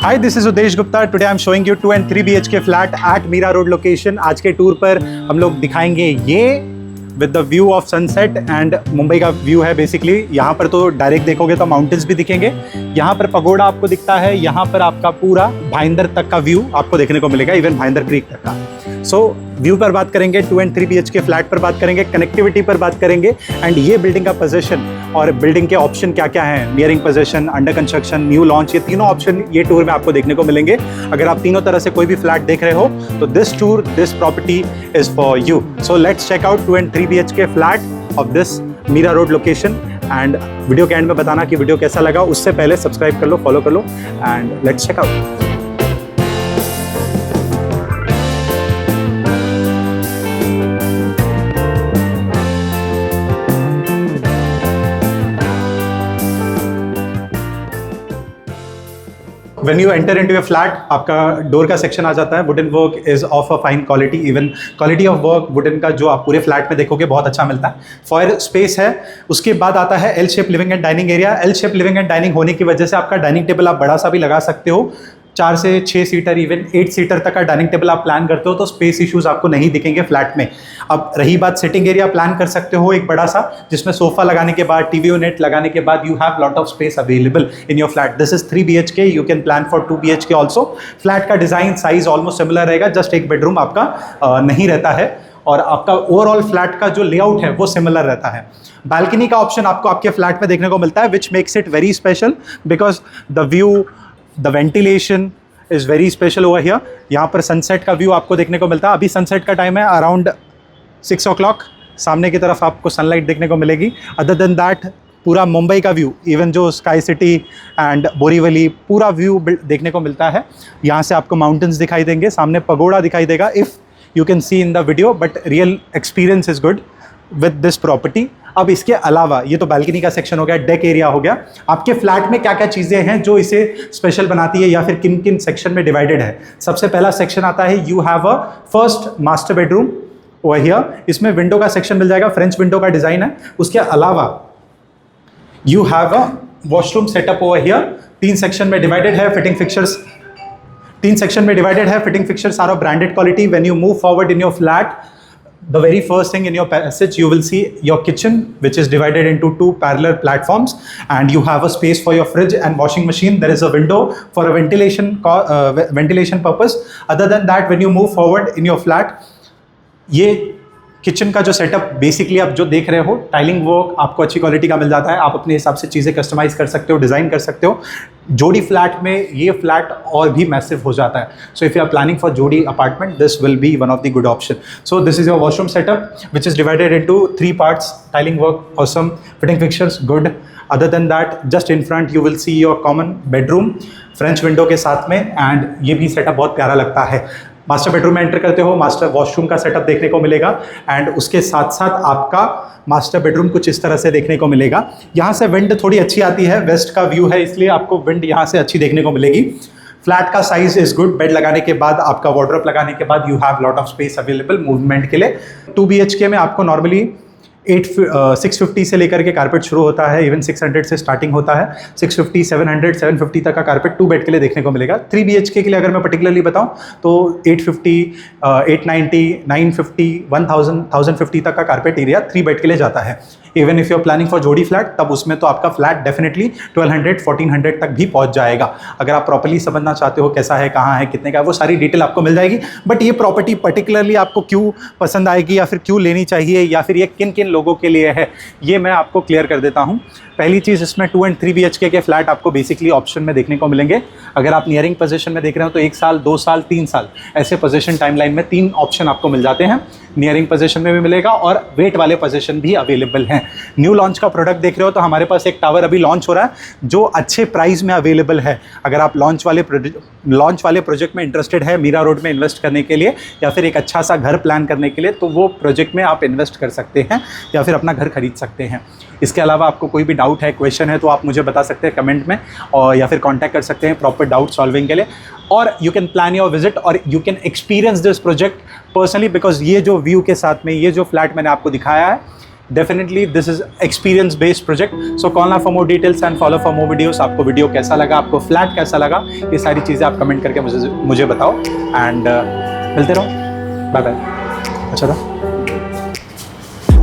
Hi, this is Udesh Gupta. Today I'm showing you 2 and 3 BHK flat at Mira Road location. आज के tour पर हम लोग दिखाएंगे ये with the view of sunset and Mumbai का व्यू है बेसिकली। यहाँ पर तो डायरेक्ट देखोगे तो माउंटेन्स भी दिखेंगे, यहाँ पर पगोड़ा आपको दिखता है, यहाँ पर आपका पूरा भाईंदर तक का व्यू आपको देखने को मिलेगा, इवन भाईंदर क्रीक तक का। सो व्यू पर बात करेंगे, 2 and 3 BHK फ्लैट पर बात करेंगे, कनेक्टिविटी पर बात करेंगे एंड ये बिल्डिंग का पोजीशन और बिल्डिंग के ऑप्शन क्या क्या हैं, nearing position, under construction, new launch, ये तीनों ऑप्शन ये टूर में आपको देखने को मिलेंगे। अगर आप तीनों तरह से कोई भी फ्लैट देख रहे हो तो this tour, this property is for you. So let's check out 2 and 3 BHK flat of this Mira Road location and video के एंड में बताना कि वीडियो कैसा लगा। उससे पहले सब्सक्राइब कर लो, फॉलो कर लो and let's check out. When you enter into a flat, आपका डोर का सेक्शन आ जाता है। Wooden work is of a fine quality, even quality of work wooden का जो आप पूरे फ्लैट में देखोगे बहुत अच्छा मिलता है। फॉयर स्पेस है। उसके बाद आता है L shape living and dining area. L shape living and dining होने की वजह से आपका डाइनिंग टेबल आप बड़ा सा भी लगा सकते हो। 4 से 6 सीटर, इवन 8 सीटर तक का डाइनिंग टेबल आप प्लान करते हो तो स्पेस इश्यूज आपको नहीं दिखेंगे फ्लैट में। अब रही बात सिटिंग एरिया, प्लान कर सकते हो एक बड़ा सा जिसमें सोफा लगाने के बाद, टीवी यूनिट लगाने के बाद you have lot of space available in your flat. This is 3 BHK, you can plan for 2 BHK also. Flat का डिजाइन साइज ऑलमोस्ट सिमिलर रहेगा, जस्ट एक बेडरूम आपका नहीं रहता है और आपका ओवरऑल फ्लैट का जो लेआउट है वो सिमिलर रहता है। बालकनी का ऑप्शन आपको आपके फ्लैट में देखने को मिलता है, which makes it very special because the view, the ventilation is very special over here. यहाँ पर सनसेट का व्यू आपको देखने को मिलता है। अभी सनसेट का टाइम है अराउंड 6 o'clock। सामने की तरफ आपको सनलाइट देखने को मिलेगी। अदर देन दैट पूरा मुंबई का व्यू, इवन जो स्काई सिटी एंड बोरीवली, पूरा व्यू देखने को मिलता है। यहाँ से आपको माउंटेन्स दिखाई देंगे, सामने पगोड़ा दिखाई देगा if you can see in the video, but real experience is good with this property. अब इसके अलावा ये तो बालकनी का सेक्शन हो गया, डेक एरिया हो गया। आपके फ्लैट में क्या क्या चीज़ें हैं जो इसे स्पेशल बनाती है या फिर किन किन सेक्शन में डिवाइडेड है। सबसे पहला सेक्शन आता है, you have a first master bedroom over here. इसमें विंडो का सेक्शन मिल जाएगा, फ्रेंच विंडो का डिज़ाइन है। उसके अलावा you have a washroom setup over here. 3 section में डिवाइडेड है। फिटिंग फिक्चर्स 3 सेक्शन में डिवाइडेड है। Fitting fixtures are of branded quality. When you move forward in your flat, the very first thing in your passage you will see your kitchen, which is divided into 2 parallel platforms, and you have a space for your fridge and washing machine. There is a window for a ventilation purpose. Other than that, when you move forward in your flat, ये kitchen का जो setup basically आप जो देख रहे हो, tiling work आपको अच्छी क्वालिटी का मिल जाता है। आप अपने हिसाब से चीज़ें कस्टमाइज कर सकते हो, डिज़ाइन कर सकते हो। जोड़ी फ्लैट में ये फ्लैट और भी मैसिव हो जाता है। So if you are planning for जोड़ी apartment, this will be one of the good option. So this is your washroom setup which is divided into 3 parts. Tiling work awesome, fitting fixtures good. Other than that, just in front you will see your common bedroom French window के साथ में, and ये भी setup बहुत प्यारा लगता है। Master bedroom में एंटर करते हो, मास्टर वॉशरूम का सेटअप देखने को मिलेगा एंड उसके साथ साथ आपका मास्टर बेडरूम कुछ इस तरह से देखने को मिलेगा। यहाँ से विंड थोड़ी अच्छी आती है, वेस्ट का व्यू है इसलिए आपको विंड यहाँ से अच्छी देखने को मिलेगी। फ्लैट का साइज इज गुड। बेड लगाने के बाद, आपका वार्डरोब लगाने के बाद you have lot of space available movement के लिए। 2 BHK में आपको नॉर्मली 650 से लेकर के कारपेट शुरू होता है, इवन 600 से स्टार्टिंग होता है। 650, 700, 750 तक का कारपेट 2 बेड के लिए देखने को मिलेगा। 3 BHK के लिए अगर मैं पर्टिकुलरली बताऊं तो 850, 890, 950, 1000, 1050 तक का कारपेट एरिया 3 बेड के लिए जाता है। Even if you are planning for जोड़ी फ्लैट, तब उसमें तो आपका फ्लैट डेफिनेटली 1200, 1400 तक भी पहुंच जाएगा। अगर आप प्रॉपर्ली समझना चाहते हो कैसा है, कहाँ है, कितने का है, वो सारी डिटेल आपको मिल जाएगी। बट ये प्रॉपर्टी पर्टिकुलरली आपको क्यों पसंद आएगी या फिर क्यों लेनी चाहिए या फिर ये किन किन लोगों के लिए है, ये मैं आपको क्लियर कर देता हूँ। पहली चीज़, इसमें 2 and 3 BHK के फ्लैट आपको बेसिकली ऑप्शन में देखने को मिलेंगे। अगर आप नियरिंग पोजीशन में देख रहे हो तो 1 साल, 2 साल, 3 साल ऐसे पोजीशन टाइमलाइन में 3 ऑप्शन आपको मिल जाते हैं। नियरिंग पोजीशन में भी मिलेगा और वेट वाले पोजीशन भी अवेलेबल हैं। न्यू लॉन्च का प्रोडक्ट देख रहे हो तो हमारे पास एक टावर अभी लॉन्च हो रहा है जो अच्छे प्राइस में अवेलेबल है। अगर आप लॉन्च वाले प्रोजेक्ट में इंटरेस्टेड है, मीरा रोड में इन्वेस्ट करने के लिए या फिर एक अच्छा सा घर प्लान करने के लिए, तो वो प्रोजेक्ट में आप इन्वेस्ट कर सकते हैं या फिर अपना घर खरीद सकते हैं। इसके अलावा आपको कोई भी डाउट है, क्वेश्चन है, तो आप मुझे बता सकते हैं कमेंट में, और या फिर कांटेक्ट कर सकते हैं प्रॉपर डाउट सॉल्विंग के लिए। और you can plan your visit और you can experience this project personally, because ये जो व्यू के साथ में ये जो फ्लैट मैंने आपको दिखाया है, definitely this is experience based project. So call ना for more details and follow for more videos. आपको वीडियो कैसा लगा, आपको फ्लैट कैसा लगा, ये सारी चीज़ें आप कमेंट करके मुझे बताओ. एंड मिलते रहो. Bye bye. अच्छा था.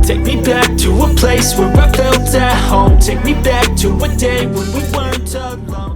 Take me back to a place where I felt at home. Take me back to a day when we weren't alone.